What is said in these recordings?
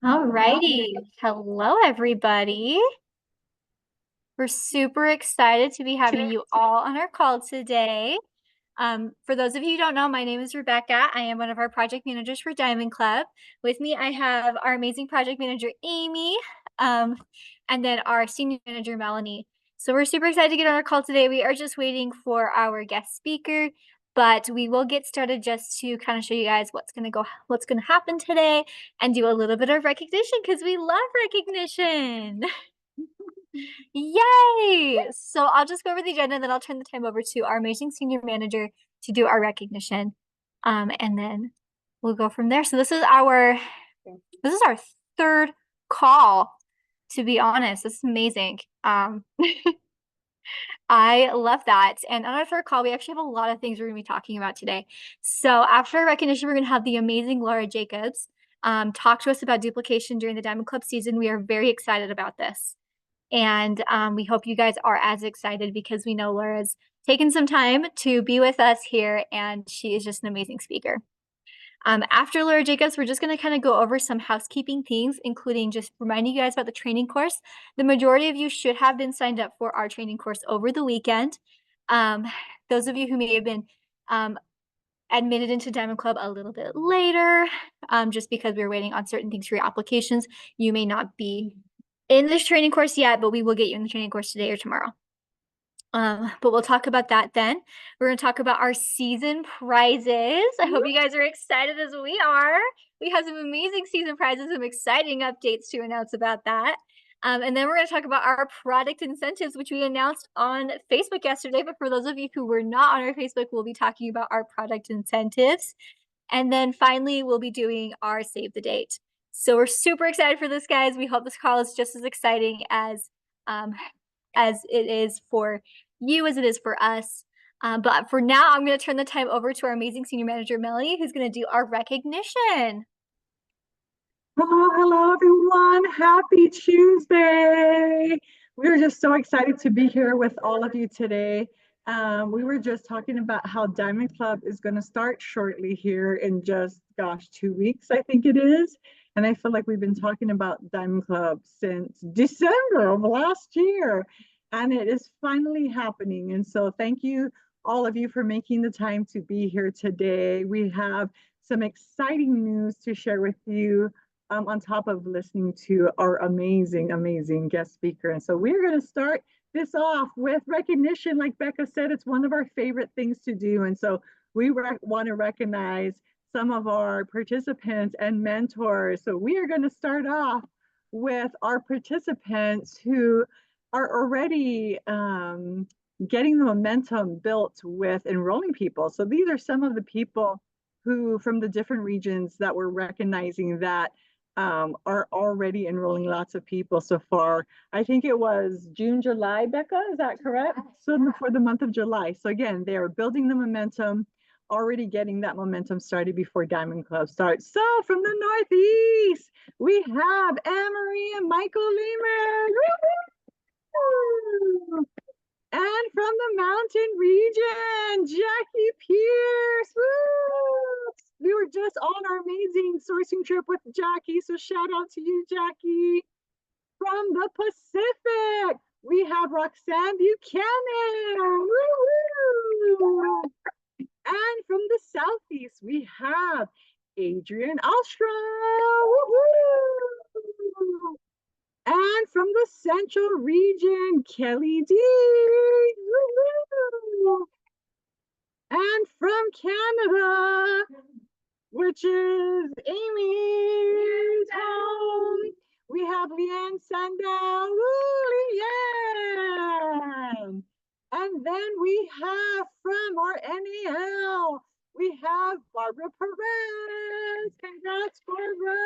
All righty. Hello, everybody. We're super excited to be having you all on our call today. For those of you who don't know, my name is Rebecca. I am one of our project managers for Diamond Club. With me, I have our amazing project manager, Amy, and then our senior manager, Melanie. So we're super excited to get on our call today. We are just waiting for our guest speaker, but we will get started just to kind of show you guys what's going to happen today and do a little bit of recognition because we love recognition. Yay! So I'll just go over the agenda and then I'll turn the time over to our amazing senior manager to do our recognition. And then we'll go from there. So this is our third call, to be honest. This is amazing. I love that. And on our third call, we actually have a lot of things we're going to be talking about today. So after our recognition, we're going to have the amazing Laura Jacobs talk to us about duplication during the Diamond Club season. We are very excited about this. And we hope you guys are as excited because we know Laura's taken some time to be with us here and she is just an amazing speaker. After Laura Jacobs, we're just going to kind of go over some housekeeping things, including just reminding you guys about the training course. The majority of you should have been signed up for our training course over the weekend. Those of you who may have been admitted into Diamond Club a little bit later, just because we were waiting on certain things for your applications, you may not be in this training course yet, but we will get you in the training course today or tomorrow. But we'll talk about that then. We're going to talk about our season prizes. I hope you guys are excited as we are. We have some amazing season prizes, some exciting updates to announce about that. And then we're going to talk about our product incentives, which we announced on Facebook yesterday. But for those of you who were not on our Facebook, we'll be talking about our product incentives. And then finally, we'll be doing our save the date. So we're super excited for this, guys. We hope this call is just as exciting as it is for you as it is for us. But for now, I'm going to turn the time over to our amazing senior manager, Melanie, who's going to do our recognition. Hello, everyone. Happy Tuesday. We are just so excited to be here with all of you today. We were just talking about how Diamond Club is going to start shortly here in just, 2 weeks, I think it is. And I feel like we've been talking about Diamond Club since December of last year, and it is finally happening. And so thank you, all of you, for making the time to be here today. We have some exciting news to share with you on top of listening to our amazing, amazing guest speaker. And so we're going to start this off with recognition. Like Becca said, it's one of our favorite things to do. And so we want to recognize some of our participants and mentors. So we are going to start off with our participants who are already getting the momentum built with enrolling people. So these are some of the people who, from the different regions that we're recognizing that are already enrolling lots of people so far. I think it was June, July, Becca, is that correct? So for the month of July. So again, they are building the momentum, already getting that momentum started before Diamond Club starts. So from the Northeast, we have Anne-Marie and Michael Lehman. And from the mountain region, Jackie Pierce. Woo! We were just on our amazing sourcing trip with Jackie, so shout out to you, Jackie. From the Pacific, we have Roxanne Buchanan. Woo-hoo! And from the Southeast, we have Adrian Alstrom. Woo-hoo! And from the Central region, Kelly D. Woo-hoo! And from Canada, which is Amy's home, we have Leanne Sandow. Woo, Leanne! And then we have from our NAL, we have Barbara Perez. Congrats, Barbara.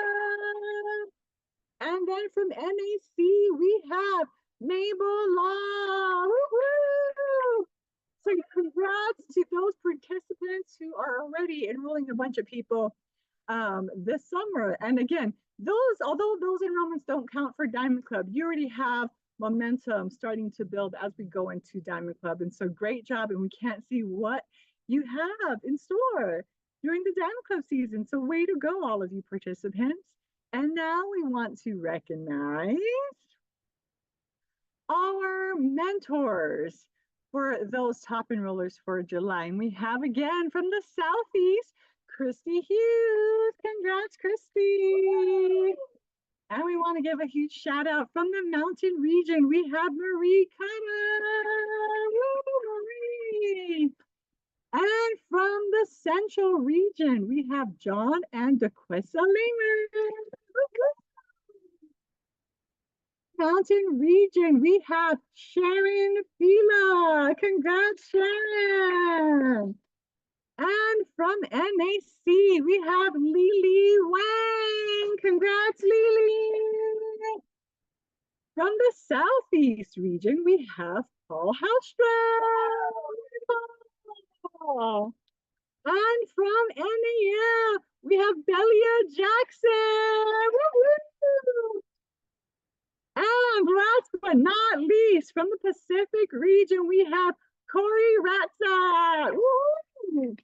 And then from NAC, we have Mabel Law. Woo-hoo! So congrats to those participants who are already enrolling a bunch of people this summer. And again, although those enrollments don't count for Diamond Club, you already have momentum starting to build as we go into Diamond Club. And so great job. And we can't see what you have in store during the Diamond Club season. So way to go, all of you participants. And now we want to recognize our mentors for those top enrollers for July. And we have again from the Southeast, Christy Hughes. Congrats, Christy. And we want to give a huge shout out from the mountain region. We have Marie Cutter. Marie. And from the central region, we have John and DeQuissa Lehman. Mountain region, we have Sharon Fila. Congrats, Sharon. And from NAC, we have Lily Wang. Congrats, Lily. From the Southeast region, we have Paul Hallstrom. And from NAF, we have Belia Jackson. Woo-hoo! And last but not least, from the Pacific region, we have Corey Ratzak. Woo!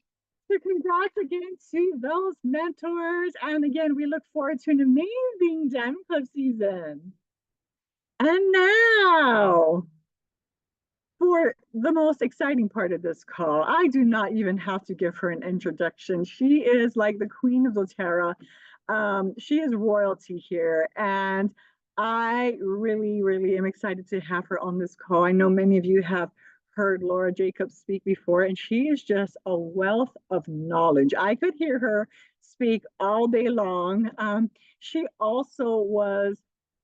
So congrats again to those mentors. And again, we look forward to an amazing Diamond Club season. And now, for the most exciting part of this call, I do not even have to give her an introduction. She is like the queen of doTERRA. She is royalty here. And I really, really am excited to have her on this call. I know many of you have heard Laura Jacobs speak before, and she is just a wealth of knowledge. I could hear her speak all day long. She also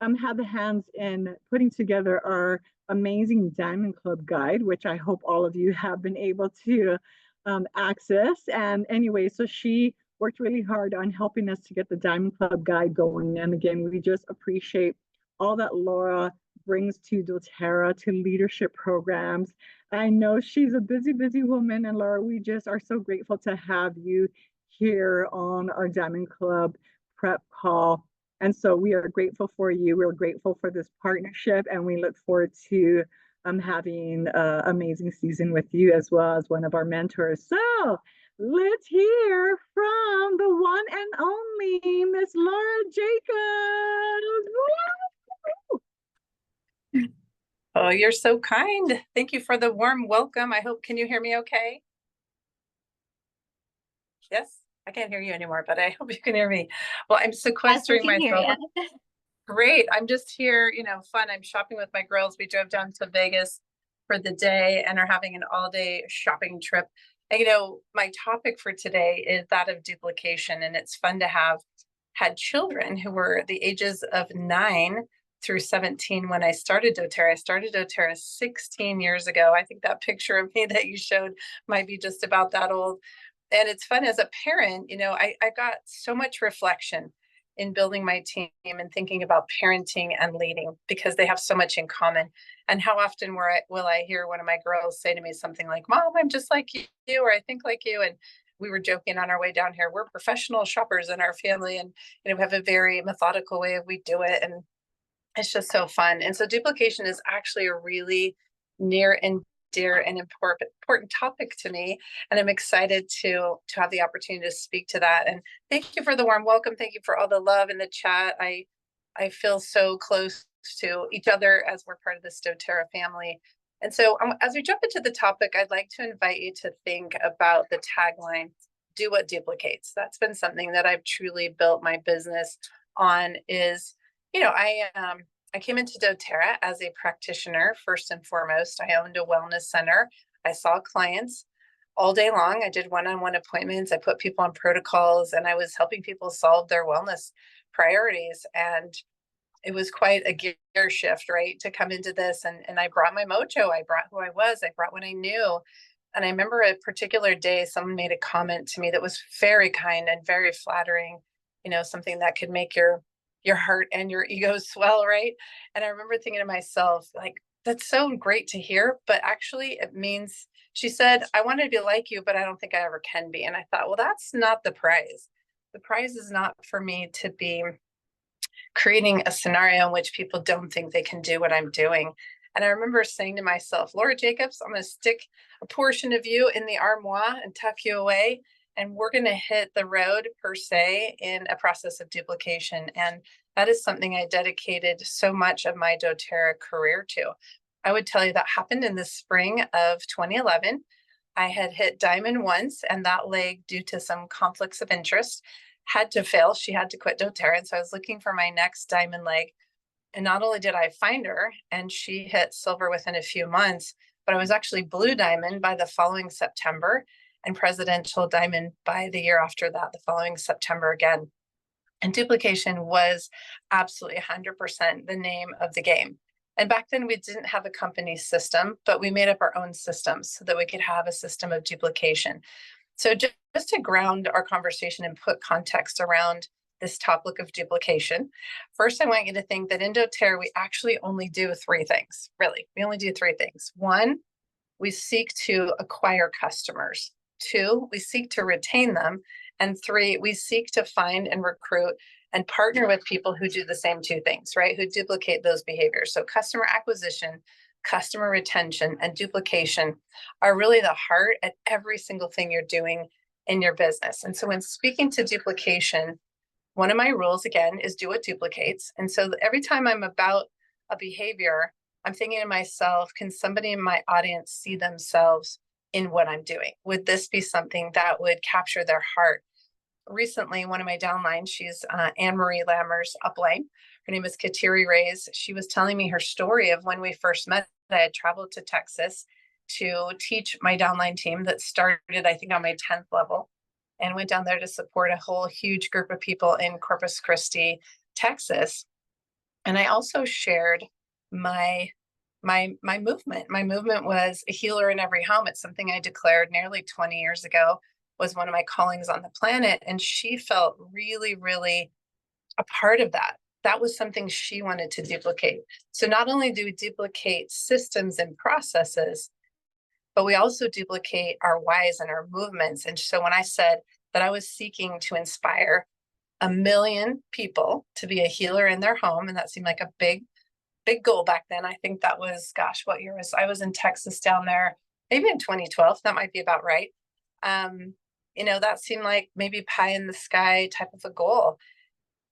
had the hands in putting together our amazing Diamond Club guide, which I hope all of you have been able to access. And anyway, so she worked really hard on helping us to get the Diamond Club guide going. And again, we just appreciate all that Laura brings to doTERRA, to leadership programs. I know she's a busy, busy woman. And Laura, we just are so grateful to have you here on our Diamond Club prep call. And so we are grateful for you. We're grateful for this partnership, and we look forward to having an amazing season with you as well as one of our mentors. So let's hear from the one and only Miss Laura Jacobs. Woo! Oh, you're so kind. Thank you for the warm welcome. I hope, can you hear me okay? Yes? I can't hear you anymore, but I hope you can hear me. Well, I'm sequestering myself. Great. I'm just here, fun. I'm shopping with my girls. We drove down to Vegas for the day and are having an all-day shopping trip. And, my topic for today is that of duplication. And it's fun to have had children who were the ages of 9 through 17 when I started doTERRA. I started doTERRA 16 years ago. I think that picture of me that you showed might be just about that old. And it's fun as a parent, I got so much reflection in building my team and thinking about parenting and leading because they have so much in common. And how often will I hear one of my girls say to me something like, Mom, I'm just like you, or I think like you. And we were joking on our way down here, we're professional shoppers in our family, and we have a very methodical way we do it. And it's just so fun. And so duplication is actually a really near and dear and important topic to me, and I'm excited to have the opportunity to speak to that. And thank you for the warm welcome. Thank you for all the love in the chat. I feel so close to each other as we're part of this doTERRA family. And so as we jump into the topic, I'd like to invite you to think about the tagline, do what duplicates. That's been something that I've truly built my business on. Is I came into doTERRA as a practitioner. First and foremost, I owned a wellness center. I saw clients all day long. I did one-on-one appointments. I put people on protocols, and I was helping people solve their wellness priorities. And it was quite a gear shift, right, to come into this. And I brought my mojo. I brought who I was. I brought what I knew. And I remember a particular day, someone made a comment to me that was very kind and very flattering, something that could make your heart and your ego swell, right? And I remember thinking to myself, like, that's so great to hear, but actually it means, she said, I want to be like you, but I don't think I ever can be. And I thought, well, that's not the prize. The prize is not for me to be creating a scenario in which people don't think they can do what I'm doing. And I remember saying to myself, Laura Jacobs, I'm going to stick a portion of you in the armoire and tuck you away. and we're going to hit the road per se in a process of duplication. And that is something I dedicated so much of my doTERRA career to. I would tell you that happened in the spring of 2011. I had hit diamond once, and that leg, due to some conflicts of interest, had to fail. She had to quit doTERRA. And so I was looking for my next diamond leg. And not only did I find her, and she hit silver within a few months, but I was actually blue diamond by the following September, and presidential diamond by the year after that, the following September again. And duplication was absolutely 100% the name of the game. And back then we didn't have a company system, but we made up our own systems so that we could have a system of duplication. So just to ground our conversation and put context around this topic of duplication, first I want you to think that in doTERRA, we actually only do three things, really. We only do three things. One, we seek to acquire customers. Two, we seek to retain them. And three, we seek to find and recruit and partner with people who do the same two things, right? Who duplicate those behaviors. So customer acquisition, customer retention, and duplication are really the heart at every single thing you're doing in your business. And so when speaking to duplication, one of my rules, again, is do what duplicates. And so every time I'm about a behavior, I'm thinking to myself, can somebody in my audience see themselves in what I'm doing? Would this be something that would capture their heart? Recently, one of my downlines, she's Anne-Marie Lammer's upline. Her name is Kateri Reyes. She was telling me her story of when we first met. I had traveled to Texas to teach my downline team that started, I think, on my 10th level, and went down there to support a whole huge group of people in Corpus Christi, Texas. And I also shared my movement. My movement was a healer in every home. It's something I declared nearly 20 years ago, was one of my callings on the planet. And she felt really, really a part of that. That was something she wanted to duplicate. So not only do we duplicate systems and processes, but we also duplicate our whys and our movements. And so when I said that I was seeking to inspire 1 million people to be a healer in their home, and that seemed like a big goal back then. I think that was, gosh, what year was I was in Texas down there, maybe in 2012. That might be about right. That seemed like maybe pie in the sky type of a goal.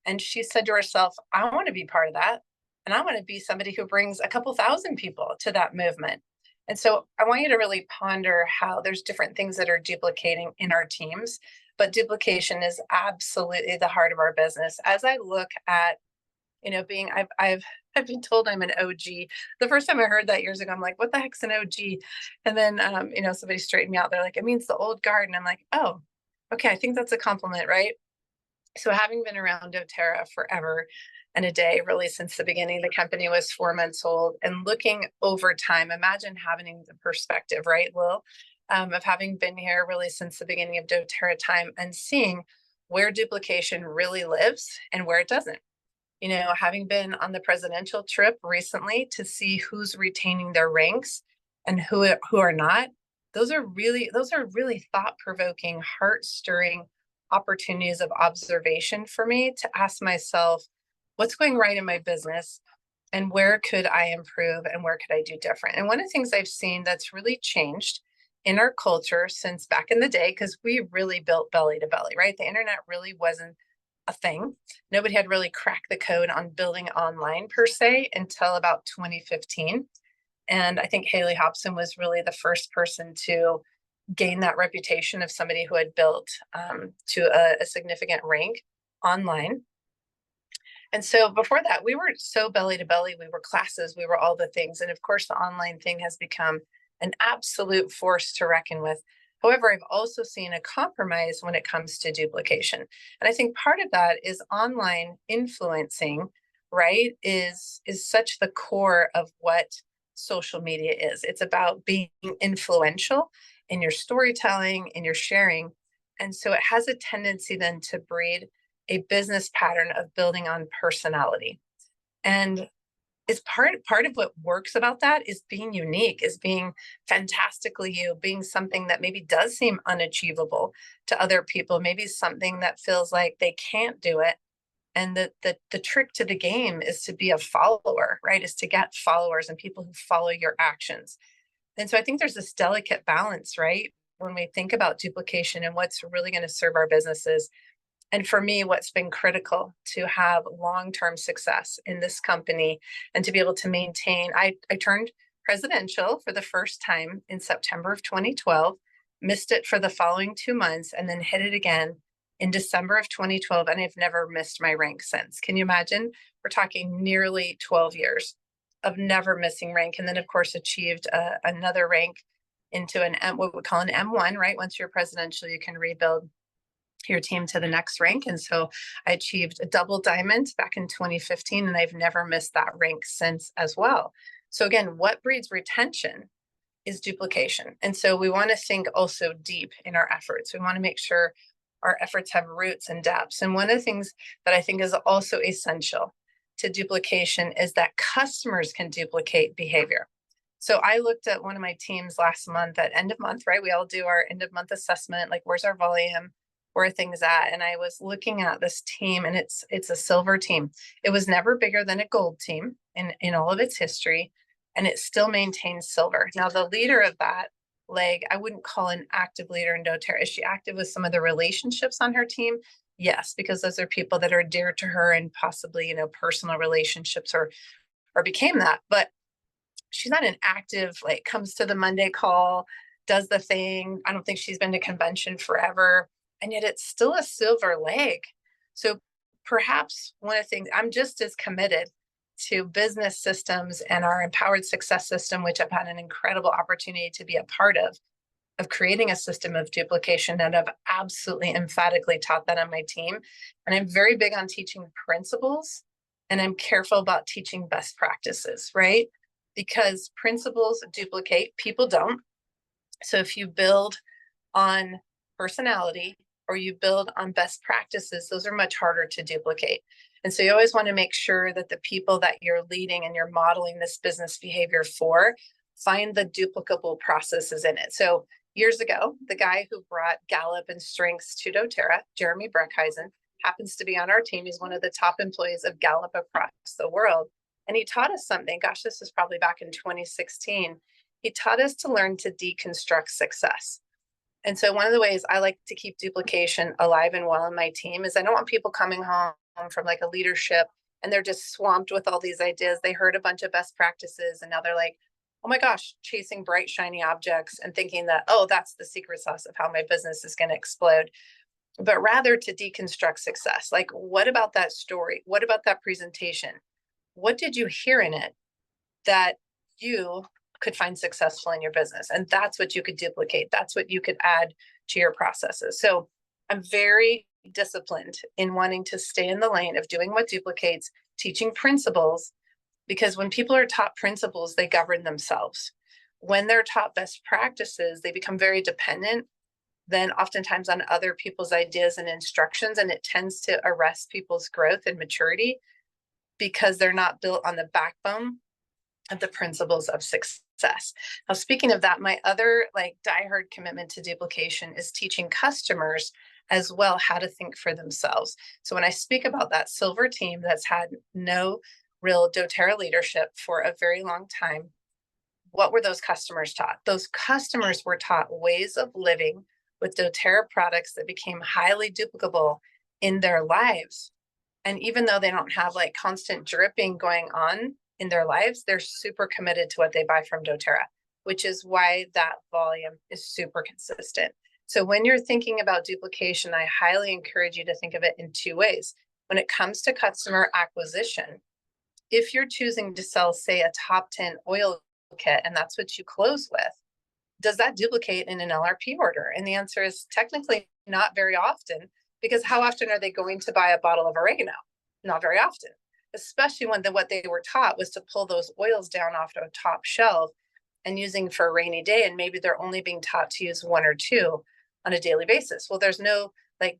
And she said to herself, I want to be part of that. And I want to be somebody who brings a couple thousand people to that movement. And so I want you to really ponder how there's different things that are duplicating in our teams, but duplication is absolutely the heart of our business. As I look at, I've been told I'm an OG. The first time I heard that years ago, I'm like, what the heck's an OG? And then, somebody straightened me out. They're like, it means the old guard. And I'm like, oh, okay. I think that's a compliment, right? So having been around doTERRA forever and a day, really since the beginning, the company was 4 months old, and looking over time, imagine having the perspective, right, Lil, of having been here really since the beginning of doTERRA time and seeing where duplication really lives and where it doesn't. Having been on the presidential trip recently to see who's retaining their ranks and who are not, those are really thought-provoking, heart-stirring opportunities of observation for me to ask myself, what's going right in my business and where could I improve and where could I do different? And one of the things I've seen that's really changed in our culture since back in the day, because we really built belly to belly, right? The internet really wasn't a thing. Nobody had really cracked the code on building online per se until about 2015. And I think Haley Hobson was really the first person to gain that reputation of somebody who had built to a significant rank online. And so before that, we were so belly to belly. We were classes, we were all the things. And of course, the online thing has become an absolute force to reckon with. However, I've also seen a compromise when it comes to duplication. And I think part of that is online influencing, right, is such the core of what social media is. It's about being influential in your storytelling, in your sharing. And so it has a tendency then to breed a business pattern of building on personality. And it's part of what works about that is being unique, is being fantastically you, being something that maybe does seem unachievable to other people, maybe something that feels like they can't do it. And the trick to the game is to be a follower, right? Is to get followers and people who follow your actions. And so I think there's this delicate balance, right? when we think about duplication and what's really going to serve our businesses. And for me, what's been critical to have long-term success in this company and to be able to maintain, I turned presidential for the first time in September of 2012, missed it for the following 2 months, and then hit it again in December of 2012. And I've never missed my rank since. Can you imagine? We're talking nearly 12 years of never missing rank. And then, of course, achieved another rank into what we call an M1, right? Once you're presidential, you can rebuild your team to the next rank. And so I achieved a double diamond back in 2015, and I've never missed that rank since as well. So again, what breeds retention is duplication. And so we want to think also deep in our efforts. We want to make sure our efforts have roots and depths. And one of the things that I think is also essential to duplication is that customers can duplicate behavior. So I looked at one of my teams last month at end of month, right? We all do our end of month assessment, like where's our volume? Where are things at? And I was looking at this team, and it's a silver team. It was never bigger than a gold team in all of its history, and it still maintains silver. Now, the leader of that leg, I wouldn't call an active leader in doTERRA. Is she active with some of the relationships on her team? Yes, because those are people that are dear to her and possibly, personal relationships or became that. But she's not an active, like comes to the Monday call, does the thing. I don't think she's been to convention forever. And yet it's still a silver leg. So perhaps one of the things, I'm just as committed to business systems and our empowered success system, which I've had an incredible opportunity to be a part of creating a system of duplication. And I've absolutely emphatically taught that on my team. And I'm very big on teaching principles, and I'm careful about teaching best practices, right? Because principles duplicate, people don't. So if you build on personality or you build on best practices, those are much harder to duplicate. And so you always want to make sure that the people that you're leading and you're modeling this business behavior for find the duplicable processes in it. So years ago, the guy who brought Gallup and strengths to doTERRA, Jeremy Breckheisen, happens to be on our team. He's one of the top employees of Gallup across the world. And he taught us something. Gosh, this is probably back in 2016. He taught us to learn to deconstruct success. And so one of the ways I like to keep duplication alive and well in my team is I don't want people coming home from like a leadership and they're just swamped with all these ideas. They heard a bunch of best practices and now they're like, oh my gosh, chasing bright, shiny objects and thinking that, oh, that's the secret sauce of how my business is going to explode. But rather to deconstruct success. Like, what about that story? What about that presentation? What did you hear in it that you could find successful in your business? And that's what you could duplicate. That's what you could add to your processes. So I'm very disciplined in wanting to stay in the lane of doing what duplicates, teaching principles, because when people are taught principles, they govern themselves. When they're taught best practices, they become very dependent then oftentimes on other people's ideas and instructions, and it tends to arrest people's growth and maturity because they're not built on the backbone of the principles of success. Now, speaking of that, my other diehard commitment to duplication is teaching customers as well how to think for themselves. So when I speak about that silver team that's had no real doTERRA leadership for a very long time, what were those customers taught? Those customers were taught ways of living with doTERRA products that became highly duplicable in their lives. And even though they don't have constant dripping going on in their lives, they're super committed to what they buy from doTERRA, which is why that volume is super consistent. So when you're thinking about duplication, I highly encourage you to think of it in two ways. When it comes to customer acquisition, if you're choosing to sell, say, a top 10 oil kit, and that's what you close with, does that duplicate in an LRP order? And the answer is technically not very often, because how often are they going to buy a bottle of oregano? Not very often, especially when what they were taught was to pull those oils down off a top shelf and using for a rainy day. And maybe they're only being taught to use one or two on a daily basis. Well, there's no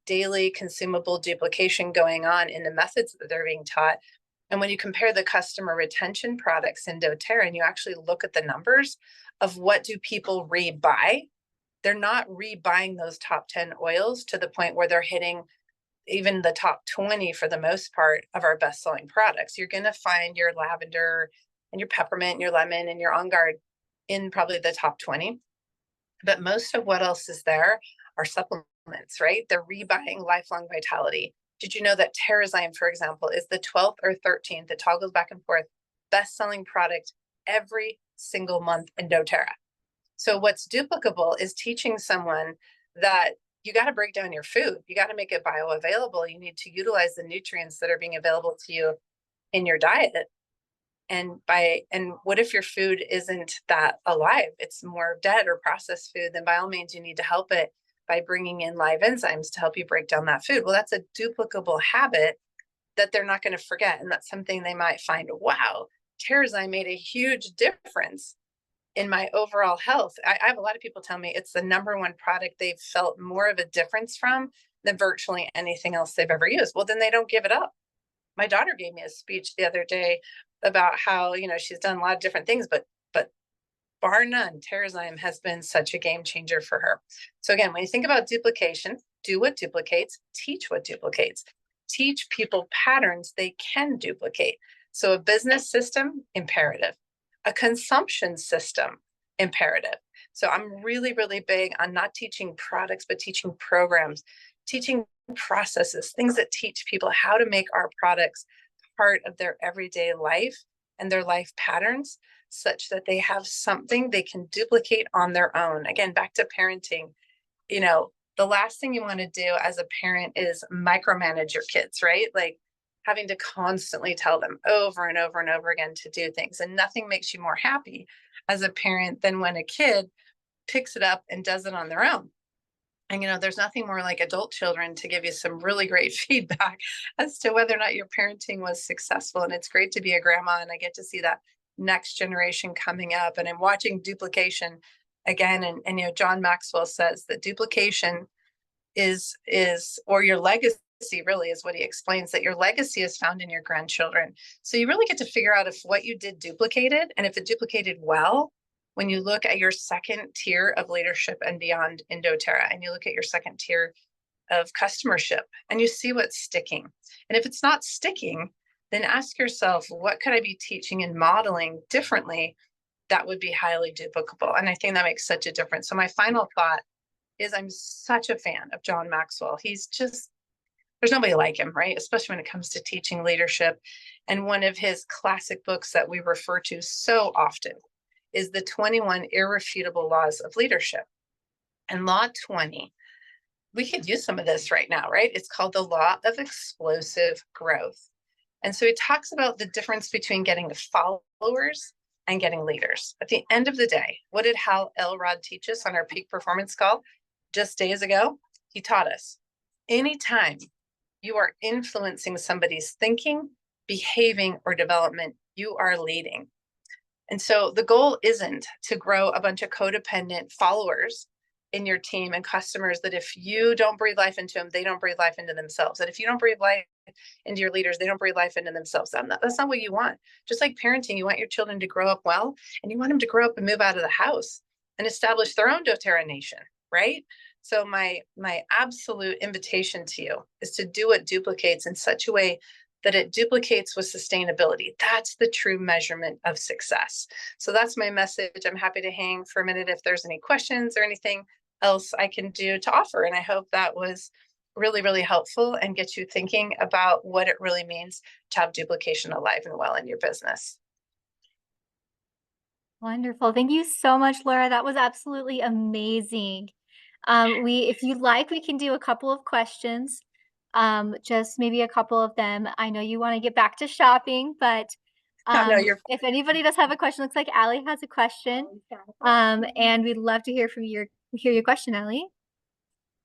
daily consumable duplication going on in the methods that they're being taught. And when you compare the customer retention products in doTERRA and you actually look at the numbers of what do people rebuy, they're not rebuying those top 10 oils to the point where they're hitting even the top 20 for the most part of our best-selling products. You're going to find your lavender and your peppermint and your lemon and your On Guard in probably the top 20. But most of what else is there are supplements, right? They're rebuying lifelong vitality. Did you know that Terrazyme, for example, is the 12th or 13th, it toggles back and forth, best-selling product every single month in doTERRA? So what's duplicable is teaching someone that you got to break down your food. You got to make it bioavailable. You need to utilize the nutrients that are being available to you in your diet. And what if your food isn't that alive? It's more dead or processed food. Then by all means, you need to help it by bringing in live enzymes to help you break down that food. Well, that's a duplicable habit that they're not going to forget. And that's something they might find, wow, Terrazyme made a huge difference in my overall health. I have a lot of people tell me it's the number one product they've felt more of a difference from than virtually anything else they've ever used. Well, then they don't give it up. My daughter gave me a speech the other day about how, she's done a lot of different things, but bar none, Terrazyme has been such a game changer for her. So again, when you think about duplication, do what duplicates, teach what duplicates, teach people patterns they can duplicate. So a business system, imperative. A consumption system, imperative. So I'm really, really big on not teaching products, but teaching programs, teaching processes, things that teach people how to make our products part of their everyday life and their life patterns, such that they have something they can duplicate on their own. Again, back to parenting, the last thing you want to do as a parent is micromanage your kids, right? Like having to constantly tell them over and over and over again to do things. And nothing makes you more happy as a parent than when a kid picks it up and does it on their own. And, there's nothing more like adult children to give you some really great feedback as to whether or not your parenting was successful. And it's great to be a grandma, and I get to see that next generation coming up. And I'm watching duplication again. And John Maxwell says that duplication is or your legacy really is what he explains, that your legacy is found in your grandchildren. So you really get to figure out if what you did duplicated, and if it duplicated well, when you look at your second tier of leadership and beyond in doTERRA, and you look at your second tier of customership, and you see what's sticking. And if it's not sticking, then ask yourself, what could I be teaching and modeling differently that would be highly duplicable? And I think that makes such a difference. So my final thought is I'm such a fan of John Maxwell. He's just, there's nobody like him, right? Especially when it comes to teaching leadership. And one of his classic books that we refer to so often is the 21 Irrefutable Laws of Leadership. And Law 20, we could use some of this right now, right? It's called the Law of Explosive Growth. And so he talks about the difference between getting followers and getting leaders. At the end of the day, what did Hal Elrod teach us on our peak performance call just days ago? He taught us anytime you are influencing somebody's thinking, behaving, or development, you are leading. And so the goal isn't to grow a bunch of codependent followers in your team and customers that if you don't breathe life into them, they don't breathe life into themselves. And if you don't breathe life into your leaders, they don't breathe life into themselves. That's not what you want. Just like parenting, you want your children to grow up well, and you want them to grow up and move out of the house and establish their own doTERRA nation, right? So my absolute invitation to you is to do what duplicates in such a way that it duplicates with sustainability. That's the true measurement of success. So that's my message. I'm happy to hang for a minute if there's any questions or anything else I can do to offer. And I hope that was really, really helpful and get you thinking about what it really means to have duplication alive and well in your business. Wonderful. Thank you so much, Laura. That was absolutely amazing. If you'd like, we can do a couple of questions. Just maybe a couple of them. I know you want to get back to shopping, but No, if anybody does have a question, looks like Allie has a question. And we'd love to hear your question, Allie.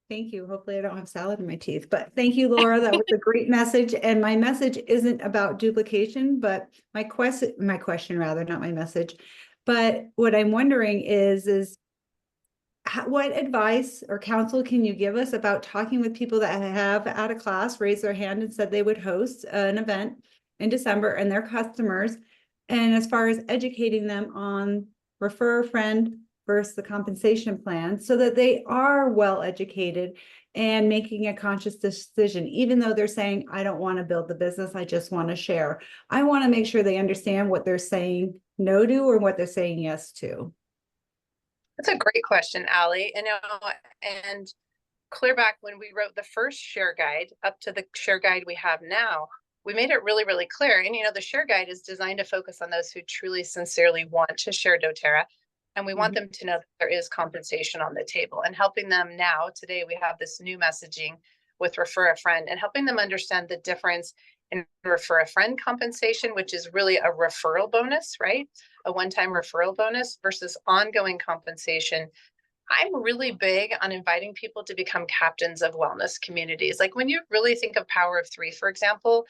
Thank you. Hopefully I don't have salad in my teeth, but thank you, Laura. That was a great message. And my message isn't about duplication, but my question rather, not my message. But what I'm wondering is what advice or counsel can you give us about talking with people that have at a class raised their hand and said they would host an event in December and their customers, and as far as educating them on refer a friend versus the compensation plan so that they are well educated and making a conscious decision, even though they're saying, I don't want to build the business, I just want to share. I want to make sure they understand what they're saying no to or what they're saying yes to. That's a great question, Allie. And clear back when we wrote the first share guide up to the share guide we have now, we made it really, really clear. And, the share guide is designed to focus on those who truly, sincerely want to share doTERRA. And we want them to know that there is compensation on the table, and helping them now. Today, we have this new messaging with refer a friend, and helping them understand the difference in refer a friend compensation, which is really a referral bonus, right? A one-time referral bonus versus ongoing compensation. I'm really big on inviting people to become captains of wellness communities. Like when you really think of Power of Three, for example,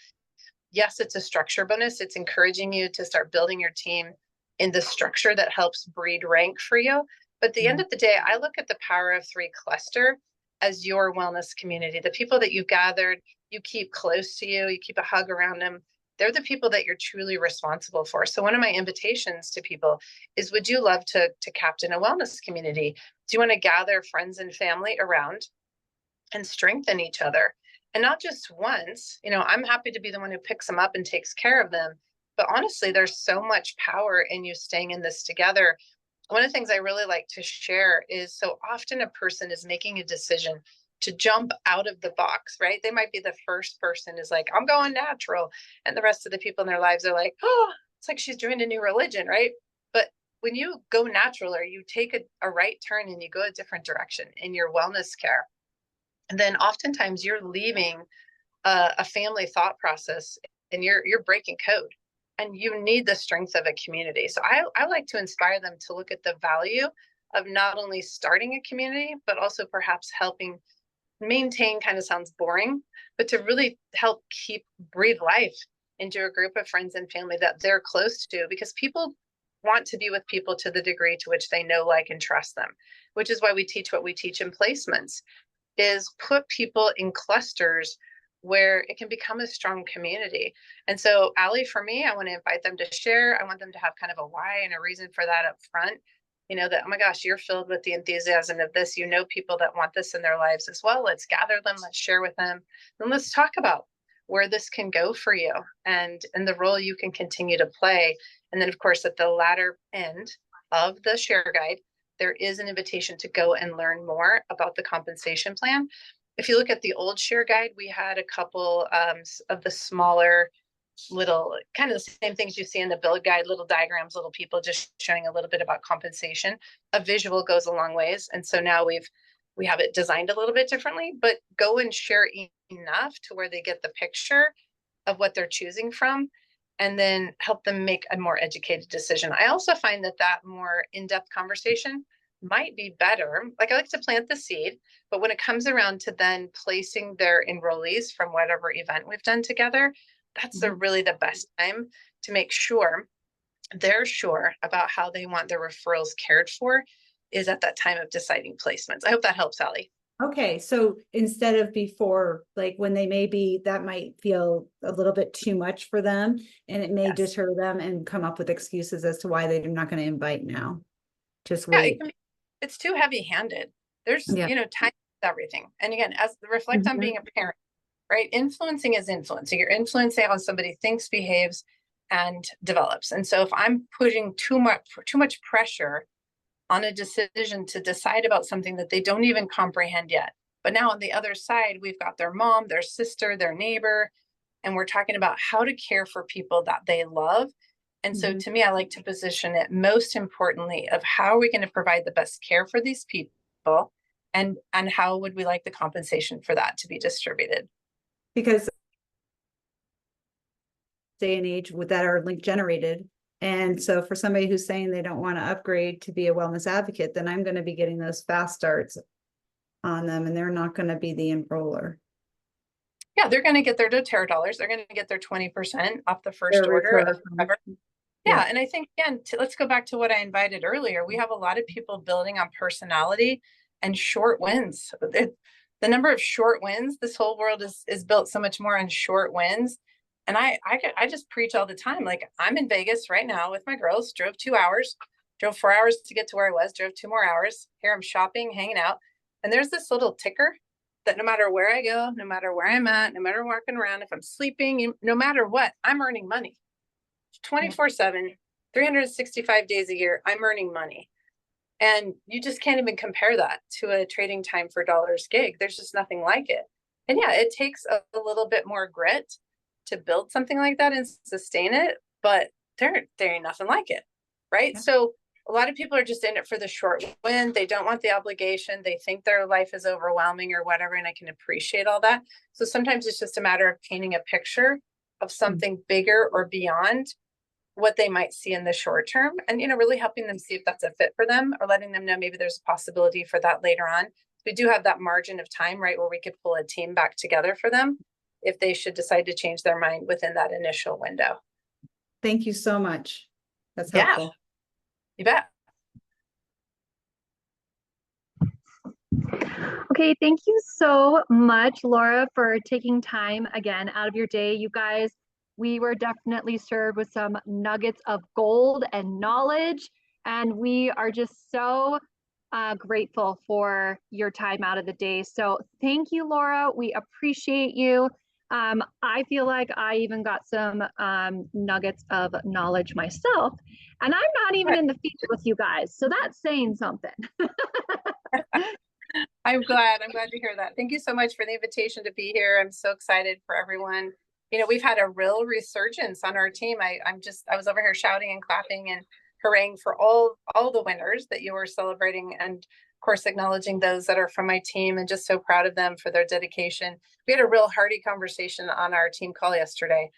yes, it's a structure bonus. It's encouraging you to start building your team in the structure that helps breed rank for you. But at the end of the day, I look at the Power of Three cluster as your wellness community. The people that you've gathered, you keep close to you, you keep a hug around them. They're the people that you're truly responsible for. So one of my invitations to people is, would you love to captain a wellness community? Do you want to gather friends and family around and strengthen each other? And not just once, I'm happy to be the one who picks them up and takes care of them. But honestly, there's so much power in you staying in this together. One of the things I really like to share is, so often a person is making a decision to jump out of the box, right? They might be the first person is like, I'm going natural. And the rest of the people in their lives are like, oh, it's like she's joined a new religion, right? But when you go natural, or you take a right turn and you go a different direction in your wellness care, and then oftentimes you're leaving a family thought process, and you're breaking code, and you need the strength of a community. So I like to inspire them to look at the value of not only starting a community, but also perhaps helping maintain, kind of sounds boring, but to really help breathe life into a group of friends and family that they're close to, because people want to be with people to the degree to which they know, like, and trust them, which is why we teach what we teach in placements, is put people in clusters where it can become a strong community. And so, Allie, for me, I want to invite them to share. I want them to have kind of a why and a reason for that up front. That, oh my gosh, you're filled with the enthusiasm of this. People that want this in their lives as well. Let's gather them, let's share with them, and let's talk about where this can go for you, and the role you can continue to play. And then, of course, at the latter end of the share guide, there is an invitation to go and learn more about the compensation plan. If you look at the old share guide, we had a couple of the smaller, little, kind of the same things you see in the build guide, little diagrams, little people just showing a little bit about compensation. A visual goes a long ways. And so now we have it designed a little bit differently, but go and share enough to where they get the picture of what they're choosing from, and then help them make a more educated decision. I also find that more in-depth conversation might be better. Like, I like to plant the seed, but when it comes around to then placing their enrollees from whatever event we've done together, that's really the best time to make sure they're sure about how they want their referrals cared for, is at that time of deciding placements. I hope that helps, Allie. Okay, so instead of before, like when they that might feel a little bit too much for them, and it may deter them and come up with excuses as to why they're not going to invite now. Just wait. It's too heavy-handed. There's, time is everything. And again, as reflect on being a parent, right? Influencing is influencing. You're influencing how somebody thinks, behaves, and develops. And so if I'm putting too much pressure on a decision to decide about something that they don't even comprehend yet, but now on the other side, we've got their mom, their sister, their neighbor, and we're talking about how to care for people that they love. And so to me, I like to position it most importantly of how are we going to provide the best care for these people, and how would we like the compensation for that to be distributed? Because day and age with that are link generated. And so for somebody who's saying they don't want to upgrade to be a wellness advocate, then I'm going to be getting those fast starts on them, and they're not going to be the enroller. Yeah, they're going to get their doTERRA dollars. They're going to get their 20% off the first order. Yeah, and I think, again, let's go back to what I invited earlier. We have a lot of people building on personality and short wins. The number of short wins, this whole world is built so much more on short wins. And I just preach all the time. Like, I'm in Vegas right now with my girls, drove 2 hours, drove 4 hours to get to where I was, drove 2 more hours. Here I'm shopping, hanging out. And there's this little ticker that no matter where I go, no matter where I'm at, no matter walking around, if I'm sleeping, no matter what, I'm earning money. 24/7, 365 days a year, I'm earning money. And you just can't even compare that to a trading time for dollars gig. There's just nothing like it. And yeah, it takes a little bit more grit to build something like that and sustain it, but there ain't nothing like it. Right. Yeah. So a lot of people are just in it for the short win. They don't want the obligation. They think their life is overwhelming or whatever. And I can appreciate all that. So sometimes it's just a matter of painting a picture of something bigger or beyond what they might see in the short term, and really helping them see if that's a fit for them, or letting them know maybe there's a possibility for that later on. We do have that margin of time, right, where we could pull a team back together for them if they should decide to change their mind within that initial window. Thank you so much. That's helpful. You bet. Okay, thank you so much, Laura, for taking time again out of your day. You guys, we were definitely served with some nuggets of gold and knowledge, and we are just so grateful for your time out of the day. So thank you, Laura. We appreciate you. I feel like I even got some nuggets of knowledge myself, and I'm not even in the field with you guys, so that's saying something. I'm glad to hear that. Thank you so much for the invitation to be here. I'm so excited for everyone. We've had a real resurgence on our team. I was over here shouting and clapping and hurraying for all the winners that you were celebrating, and of course acknowledging those that are from my team, and just so proud of them for their dedication. We had a real hearty conversation on our team call yesterday,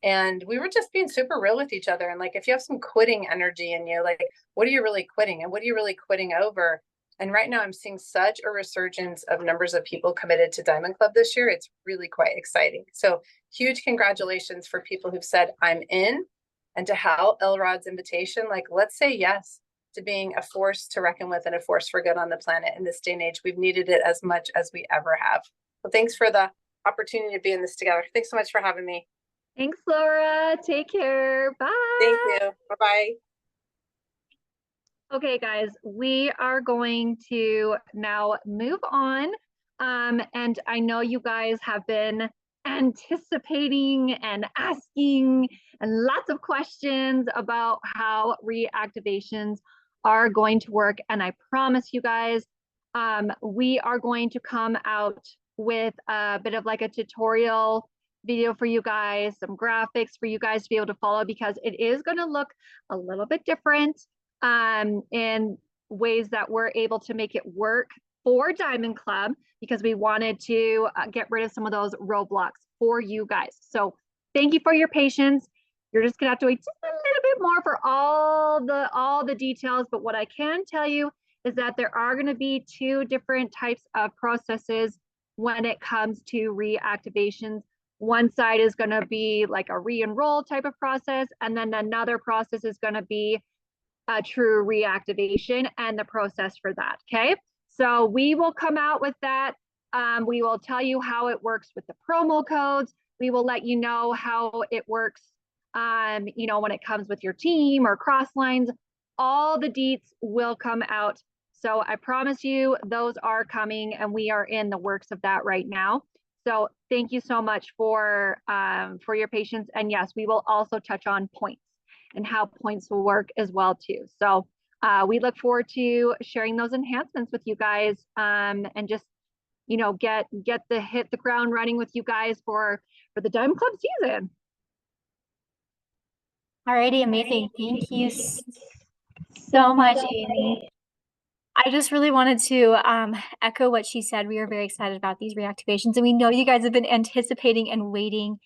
and we were just being super real with each other. And like, if you have some quitting energy in you, like, what are you really quitting, and what are you really quitting over? And right now I'm seeing such a resurgence of numbers of people committed to Diamond Club this year. It's really quite exciting. So huge congratulations for people who've said, I'm in. And to Hal Elrod's invitation, like, let's say yes to being a force to reckon with and a force for good on the planet in this day and age. We've needed it as much as we ever have. So thanks for the opportunity to be in this together. Thanks so much for having me. Thanks, Laura. Take care. Bye. Thank you. Bye-bye. Okay, guys, we are going to now move on. And I know you guys have been anticipating and asking and lots of questions about how reactivations are going to work. And I promise you guys, we are going to come out with a bit of like a tutorial video for you guys, some graphics for you guys to be able to follow, because it is going to look a little bit different in ways that we're able to make it work for Diamond Club, because we wanted to get rid of some of those roadblocks for you guys. So thank you for your patience. You're just gonna have to wait just a little bit more for all the details. But what I can tell you is that there are going to be two different types of processes when it comes to reactivations. One side is going to be like a re-enroll type of process, and then another process is going to be a true reactivation and the process for that. Okay, so we will come out with that. We will tell you how it works with the promo codes. We will let you know how it works, when it comes with your team or cross lines. All the deets will come out. So I promise you those are coming, and we are in the works of that right now. So thank you so much for your patience. And yes, we will also touch on points and how points will work as well too. So we look forward to sharing those enhancements with you guys, and just hit the ground running with you guys for the Diamond Club season. Alrighty, amazing. Thank you so much, Amy. I just really wanted to echo what she said. We are very excited about these reactivations, and we know you guys have been anticipating and waiting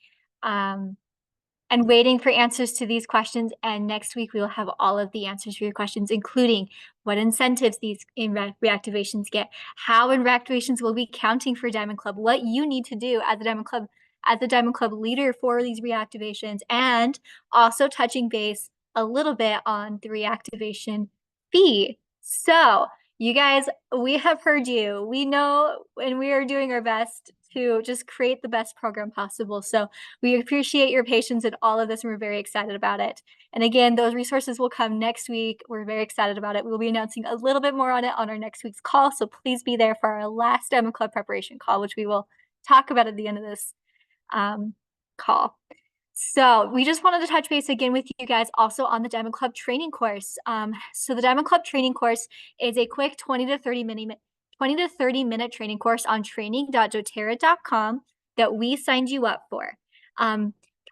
for answers to these questions. And next week, we will have all of the answers for your questions, including what incentives these reactivations get, how in reactivations will be counting for Diamond Club, what you need to do as a Diamond Club leader for these reactivations, and also touching base a little bit on the reactivation fee. So you guys, we have heard you. We know, and we are doing our best to just create the best program possible. So we appreciate your patience in all of this, and we're very excited about it. And again, those resources will come next week. We're very excited about it. We'll be announcing a little bit more on it on our next week's call. So please be there for our last Diamond Club preparation call, which we will talk about at the end of this call. So we just wanted to touch base again with you guys also on the Diamond Club training course. So the Diamond Club training course is a quick 20 to 30 minute training course on training.doterra.com that we signed you up for.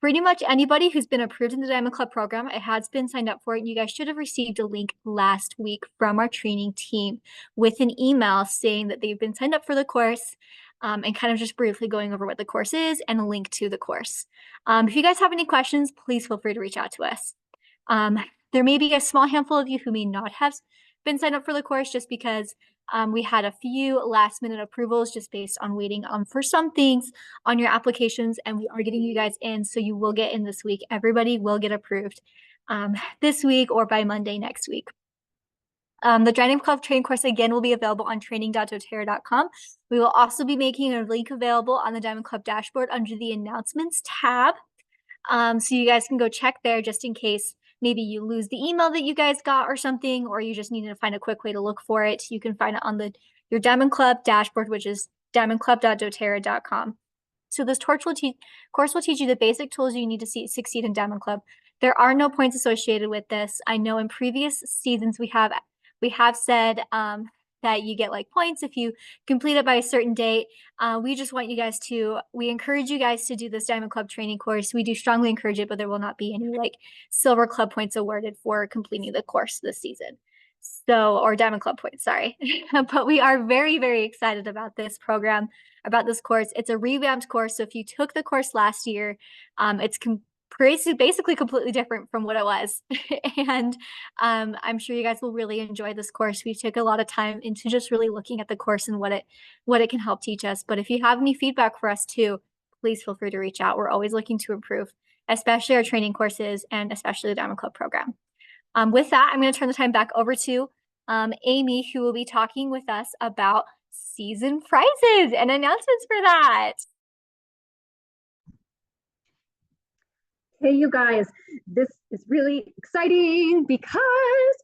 Pretty much anybody who's been approved in the Diamond Club program, it has been signed up for it. You guys should have received a link last week from our training team with an email saying that they've been signed up for the course, and kind of just briefly going over what the course is and a link to the course. If you guys have any questions, please feel free to reach out to us. There may be a small handful of you who may not have been signed up for the course just because we had a few last minute approvals just based on waiting for some things on your applications, and we are getting you guys in, so you will get in this week. Everybody will get approved this week or by Monday next week. The Diamond Club training course again will be available on training.doterra.com. We will also be making a link available on the Diamond Club dashboard under the announcements tab. So you guys can go check there just in case maybe you lose the email that you guys got or something, or you just need to find a quick way to look for it. You can find it on your Diamond Club dashboard, which is diamondclub.doterra.com. So this course will teach you the basic tools you need to succeed in Diamond Club. There are no points associated with this. I know in previous seasons we have said that you get like points if you complete it by a certain date. We encourage you guys to do this Diamond Club training course. We do strongly encourage it, but there will not be any like Silver Club points awarded for completing the course this season. Or Diamond Club points, sorry. But we are very, very excited about this program, about this course. It's a revamped course. So if you took the course last year, it's basically completely different from what it was. And I'm sure you guys will really enjoy this course. We took a lot of time into just really looking at the course and what it can help teach us. But if you have any feedback for us too, please feel free to reach out. We're always looking to improve, especially our training courses and especially the Diamond Club program. With that, I'm going to turn the time back over to Amy, who will be talking with us about season prizes and announcements for that. Hey, you guys, this is really exciting because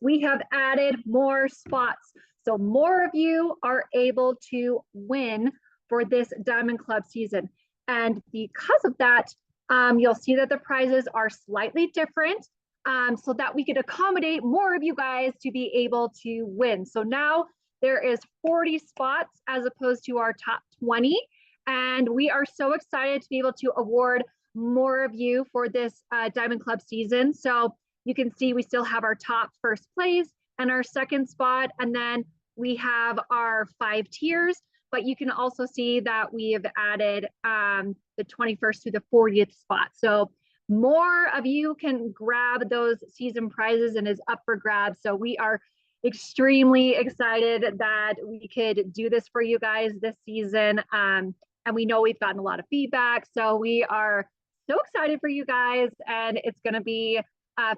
we have added more spots. So more of you are able to win for this Diamond Club season. And because of that, you'll see that the prizes are slightly different so that we could accommodate more of you guys to be able to win. So now there is 40 spots as opposed to our top 20. And we are so excited to be able to award more of you for this Diamond Club season. So you can see we still have our top first place and our second spot, and then we have our 5 tiers, but you can also see that we have added the 21st to the 40th spot. So more of you can grab those season prizes and is up for grabs. So we are extremely excited that we could do this for you guys this season. And we know we've gotten a lot of feedback. So we are so excited for you guys, and it's going to be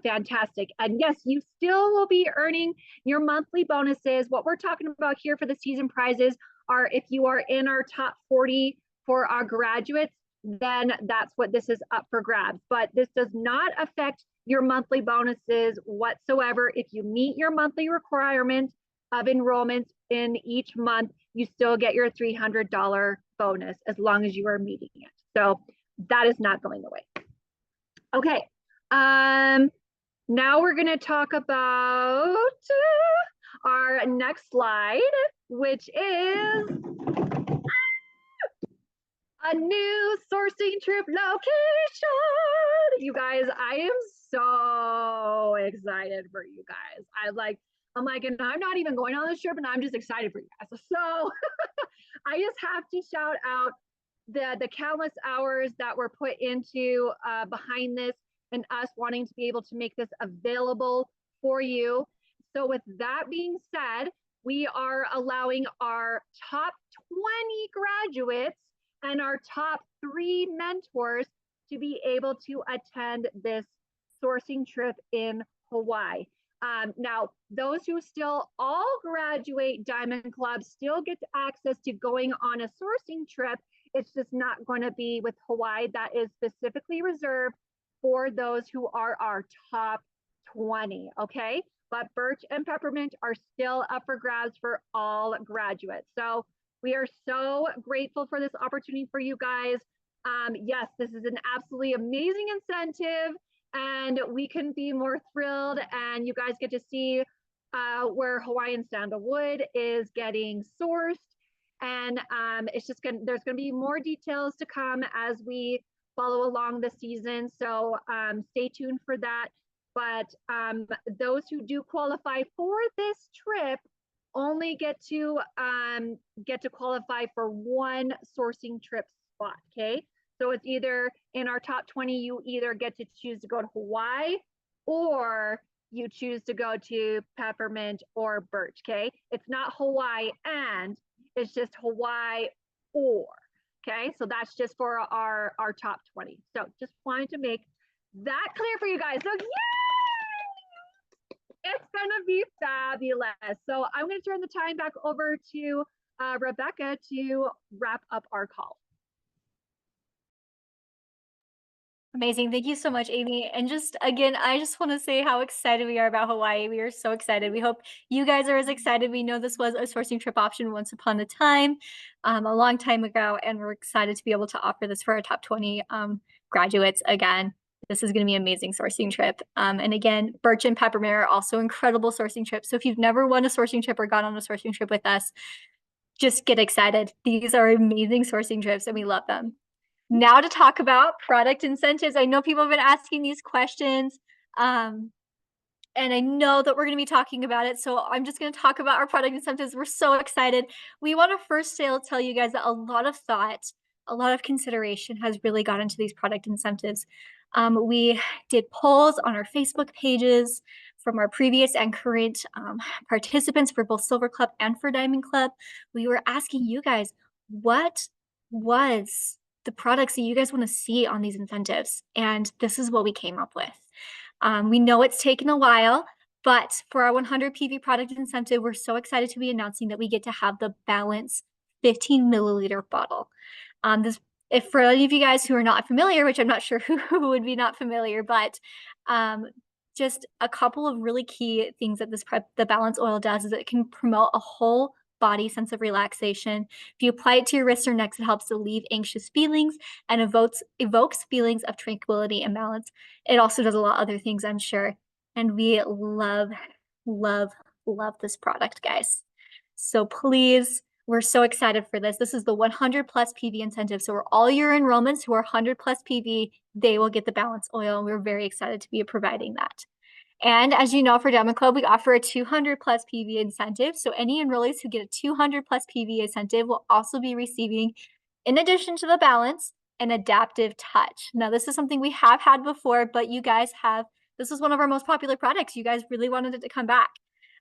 fantastic. And yes, you still will be earning your monthly bonuses. What we're talking about here for the season prizes are if you are in our top 40 for our graduates, then that's what this is up for grabs. But this does not affect your monthly bonuses whatsoever. If you meet your monthly requirement of enrollment in each month, you still get your $300 bonus as long as you are meeting it. So that is not going away. Okay, now we're gonna talk about our next slide, which is a new sourcing trip location. You guys, I am so excited for you guys. I'm like, and I'm not even going on this trip, and I'm just excited for you guys. So I just have to shout out the countless hours that were put into behind this and us wanting to be able to make this available for you. So with that being said, we are allowing our top 20 graduates and our top 3 mentors to be able to attend this sourcing trip in Hawaii. Now, those who still all graduate Diamond Club still get access to going on a sourcing trip. It's just not going to be with Hawaii. That is specifically reserved for those who are our top 20, okay? But Birch and Peppermint are still up for grabs for all graduates. So we are so grateful for this opportunity for you guys. Yes, this is an absolutely amazing incentive, and we couldn't be more thrilled. And you guys get to see where Hawaiian sandalwood is getting sourced. And it's just there's gonna be more details to come as we follow along the season. So stay tuned for that. But those who do qualify for this trip only get to qualify for one sourcing trip spot. Okay, so it's either in our top 20, you either get to choose to go to Hawaii, or you choose to go to Peppermint or Birch. Okay, it's not Hawaii and, it's just Hawaii or. Okay, so that's just for our top 20. So just wanted to make that clear for you guys. So yay! It's gonna be fabulous. So I'm gonna turn the time back over to Rebecca to wrap up our call. Amazing. Thank you so much, Amy. And just again, I just want to say how excited we are about Hawaii. We are so excited. We hope you guys are as excited. We know this was a sourcing trip option once upon a time, a long time ago, and we're excited to be able to offer this for our top 20 graduates again. This is going to be an amazing sourcing trip. And again, Birch and Peppermint are also incredible sourcing trips. So if you've never won a sourcing trip or gone on a sourcing trip with us, just get excited. These are amazing sourcing trips and we love them. Now to talk about product incentives. I know people have been asking these questions, and I know that we're going to be talking about it. So I'm just going to talk about our product incentives. We're so excited. We want to first tell you guys that a lot of thought, a lot of consideration has really gone into these product incentives. We did polls on our Facebook pages from our previous and current participants for both Silver Club and for Diamond Club. We were asking you guys, what was the products that you guys want to see on these incentives? And this is what we came up with. We know it's taken a while, but for our 100 PV product incentive, we're so excited to be announcing that we get to have the Balance 15 milliliter bottle. If for any of you guys who are not familiar, which I'm not sure who would be not familiar, but just a couple of really key things that the Balance oil does is it can promote a whole body sense of relaxation. If you apply it to your wrists or necks, it helps relieve anxious feelings and evokes feelings of tranquility and balance. It also does a lot of other things, I'm sure. And we love, love, love this product, guys. So please, we're so excited for this. This is the 100 plus PV incentive. So all your enrollments who are 100 plus PV, they will get the Balance oil. And we're very excited to be providing that. And as you know, for Diamond Club, we offer a 200 plus PV incentive. So any enrollees who get a 200 plus PV incentive will also be receiving, in addition to the Balance, an adaptive touch. Now, this is something we have had before, but you guys this is one of our most popular products. You guys really wanted it to come back.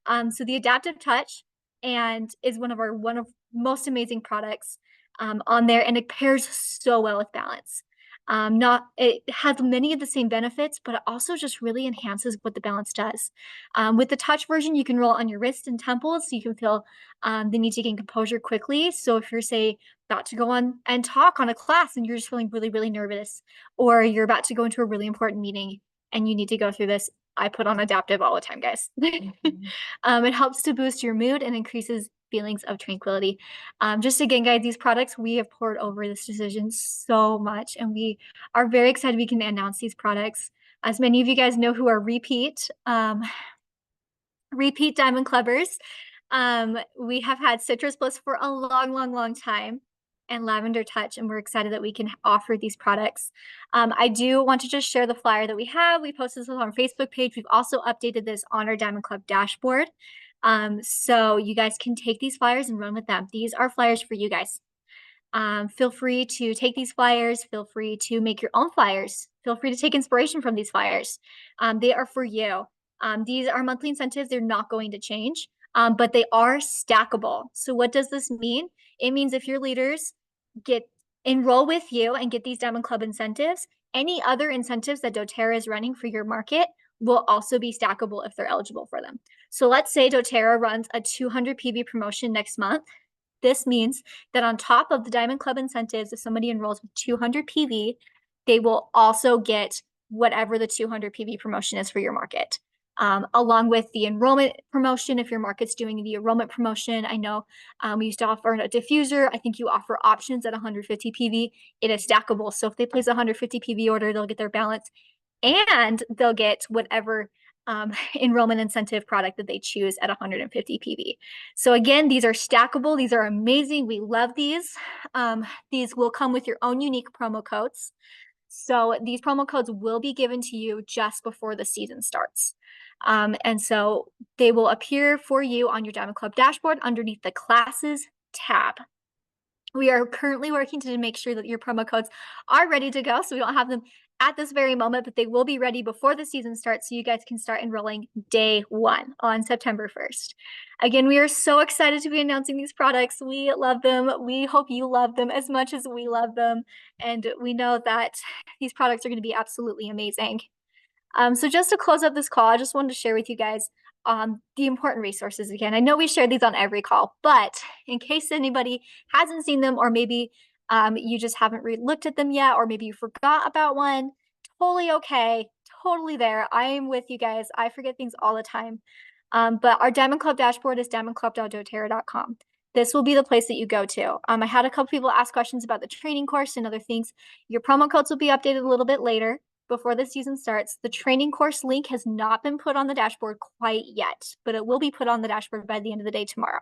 So the adaptive touch is one of most amazing products on there, and it pairs so well with Balance. It has many of the same benefits, but it also just really enhances what the Balance does. With the touch version, you can roll on your wrists and temples, so you can feel the need to gain composure quickly. So if you're, say, about to go on and talk on a class and you're just feeling really, really nervous, or you're about to go into a really important meeting and you need to go through this, I put on adaptive all the time, guys. It helps to boost your mood and increases feelings of tranquility. Just again, guys, these products, we have poured over this decision so much, and we are very excited we can announce these products. As many of you guys know who are repeat Diamond Clubbers, we have had Citrus Bliss for a long, long, long time, and Lavender Touch, and we're excited that we can offer these products. I do want to just share the flyer that we have. We posted this on our Facebook page. We've also updated this on our Diamond Club dashboard. So you guys can take these flyers and run with them. These are flyers for you guys. Feel free to take these flyers. Feel free to make your own flyers. Feel free to take inspiration from these flyers. They are for you. These are monthly incentives. They're not going to change, but they are stackable. So what does this mean? It means if your leaders enroll with you and get these Diamond Club incentives, any other incentives that doTERRA is running for your market will also be stackable if they're eligible for them. So let's say doTERRA runs a 200 PV promotion next month. This means that on top of the Diamond Club incentives, if somebody enrolls with 200 PV, they will also get whatever the 200 PV promotion is for your market. along with the enrollment promotion. If your market's doing the enrollment promotion, I know we used to offer a diffuser. I think you offer options at 150 PV. It is stackable. So if they place a 150 PV order, they'll get their balance and they'll get whatever enrollment incentive product that they choose at 150 PV. So again, these are stackable. These are amazing. We love these. These will come with your own unique promo codes. So these promo codes will be given to you just before the season starts. And so they will appear for you on your Diamond Club dashboard underneath the classes tab. We are currently working to make sure that your promo codes are ready to go. So we don't have them at this very moment, but they will be ready before the season starts. So you guys can start enrolling day 1 on September 1st. Again, we are so excited to be announcing these products. We love them. We hope you love them as much as we love them. And we know that these products are going to be absolutely amazing. So just to close up this call, I just wanted to share with you guys the important resources again. I know we share these on every call, but in case anybody hasn't seen them, or maybe you just haven't looked at them yet, or maybe you forgot about one, totally okay, totally there. I am with you guys. I forget things all the time. But our Diamond Club dashboard is diamondclub.doterra.com. This will be the place that you go to. I had a couple people ask questions about the training course and other things. Your promo codes will be updated a little bit later before the season starts. The training course link has not been put on the dashboard quite yet, but it will be put on the dashboard by the end of the day tomorrow.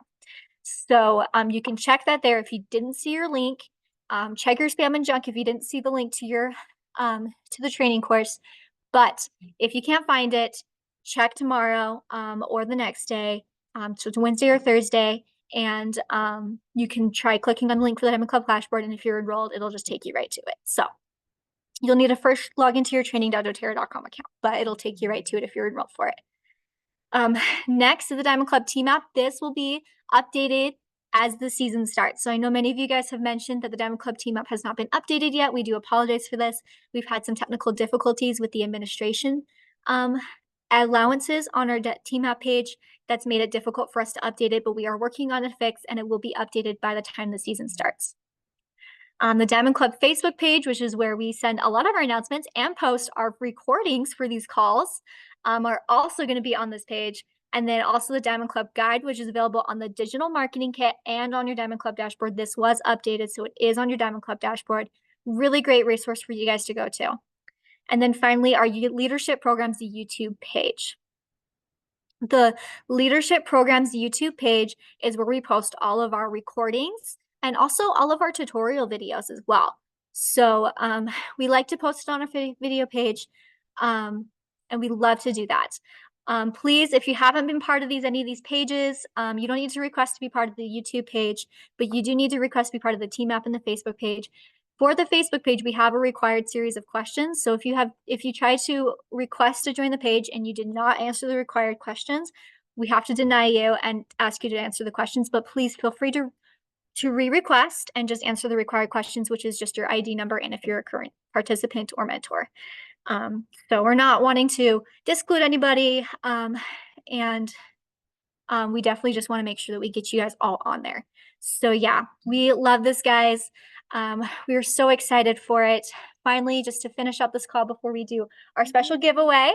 So you can check that there. If you didn't see your link, check your spam and junk if you didn't see the link to your to the training course. But if you can't find it, check tomorrow or the next day, so it's Wednesday or Thursday, and you can try clicking on the link for the Diamond Club dashboard, and if you're enrolled, it'll just take you right to it. So you'll need to first log into your training.doterra.com account, but it'll take you right to it if you're enrolled for it. Next is the Diamond Club team app. This will be updated as the season starts. So I know many of you guys have mentioned that the Diamond Club team app has not been updated yet. We do apologize for this. We've had some technical difficulties with the administration allowances on our team app page. That's made it difficult for us to update it, but we are working on a fix and it will be updated by the time the season starts. On the Diamond Club Facebook page, which is where we send a lot of our announcements and post our recordings for these calls, are also going to be on this page. And then also the Diamond Club guide, which is available on the digital marketing kit and on your Diamond Club dashboard. This was updated, so it is on your Diamond Club dashboard. Really great resource for you guys to go to. And then finally, our leadership programs YouTube page. The leadership programs YouTube page is where we post all of our recordings and also all of our tutorial videos as well. So we like to post it on our video page, and we love to do that. Please, if you haven't been part of any of these pages, you don't need to request to be part of the YouTube page, but you do need to request to be part of the team app and the Facebook page. For the Facebook page, we have a required series of questions. So if you try to request to join the page and you did not answer the required questions, we have to deny you and ask you to answer the questions. But please feel free to re-request and just answer the required questions, which is just your ID number and if you're a current participant or mentor. So we're not wanting to disclude anybody, and we definitely just want to make sure that we get you guys all on there. So yeah, we love this, guys. We are so excited for it. Finally, just to finish up this call before we do our special giveaway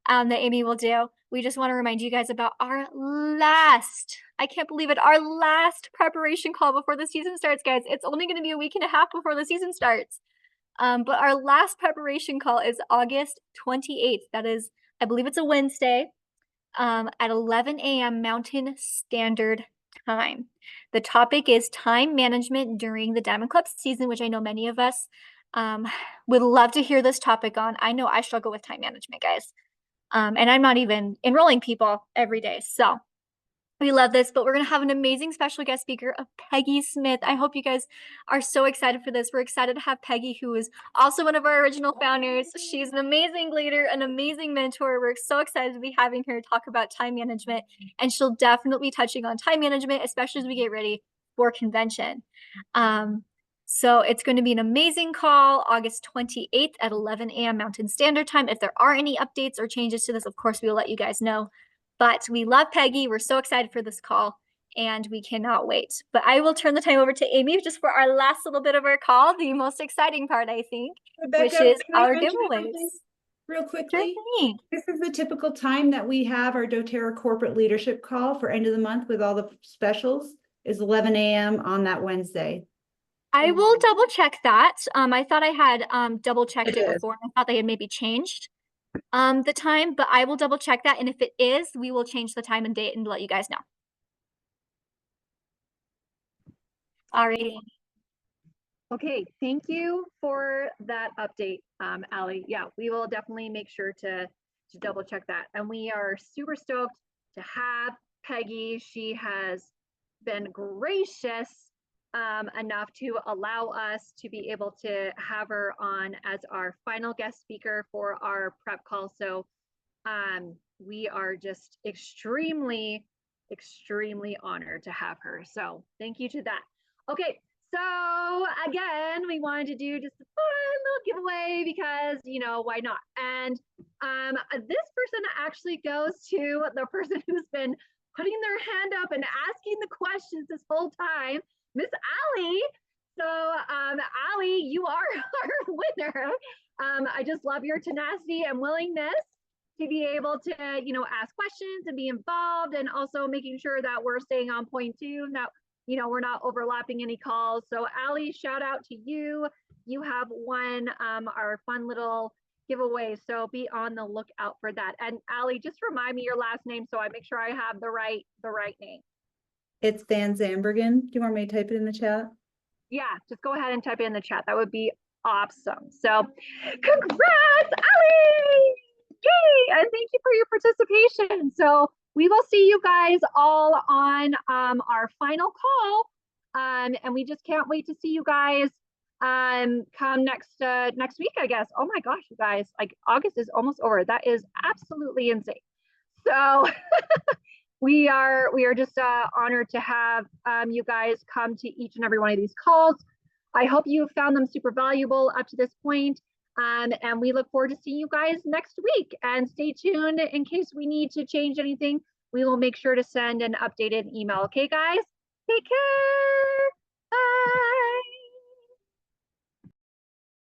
that Amy will do, we just want to remind you guys about our last, I can't believe it, our last preparation call before the season starts, guys. It's only going to be a week and a half before the season starts. But our last preparation call is August 28th. That is, I believe it's a Wednesday, at 11 a.m. Mountain Standard Time. The topic is time management during the Diamond Club season, which I know many of us would love to hear this topic on. I know I struggle with time management, guys. And I'm not even enrolling people every day. So we love this, but we're going to have an amazing special guest speaker of Peggy Smith. I hope you guys are so excited for this. We're excited to have Peggy, who is also one of our original founders. She's an amazing leader, an amazing mentor. We're so excited to be having her talk about time management, and she'll definitely be touching on time management, especially as we get ready for convention. So it's going to be an amazing call, August 28th at 11 a.m. Mountain Standard Time. If there are any updates or changes to this, of course, we will let you guys know. But we love Peggy. We're so excited for this call, and we cannot wait. But I will turn the time over to Amy just for our last little bit of our call, the most exciting part, I think, Rebecca, which is can I our mention giveaways. something? real quickly? thing. This is the typical time that we have our doTERRA corporate leadership call for end of the month with all the specials is 11 a.m. on that Wednesday. I will double check that. I thought I had double checked it is. before. I thought they had maybe changed the time, but I will double check that. And if it is, we will change the time and date and let you guys know. Alrighty. Okay, thank you for that update, Allie. Yeah, we will definitely make sure to double check that. And we are super stoked to have Peggy. She has been gracious enough to allow us to be able to have her on as our final guest speaker for our prep call. So we are just extremely, extremely honored to have her. So thank you to that. Okay, so again, we wanted to do just a fun little giveaway because, you know, why not? And this person actually goes to the person who's been putting their hand up and asking the questions this whole time, Miss Allie. So Allie, you are our winner. I just love your tenacity and willingness to be able to, you know, ask questions and be involved, and also making sure that we're staying on point too, and that, you know, we're not overlapping any calls. So Allie, shout out to you. You have won our fun little giveaway. So be on the lookout for that. And Allie, just remind me your last name so I make sure I have the right name. It's Van Zambergen. Do you want me to type it in the chat? Yeah, just go ahead and type it in the chat. That would be awesome. So congrats, Allie! Yay! And thank you for your participation. So we will see you guys all on our final call. And we just can't wait to see you guys come next week, I guess. Oh my gosh, you guys, like August is almost over. That is absolutely insane. So we are just honored to have you guys come to each and every one of these calls. I hope you found them super valuable up to this point. And we look forward to seeing you guys next week. And stay tuned in case we need to change anything. We will make sure to send an updated email. Okay, guys? Take care. Bye.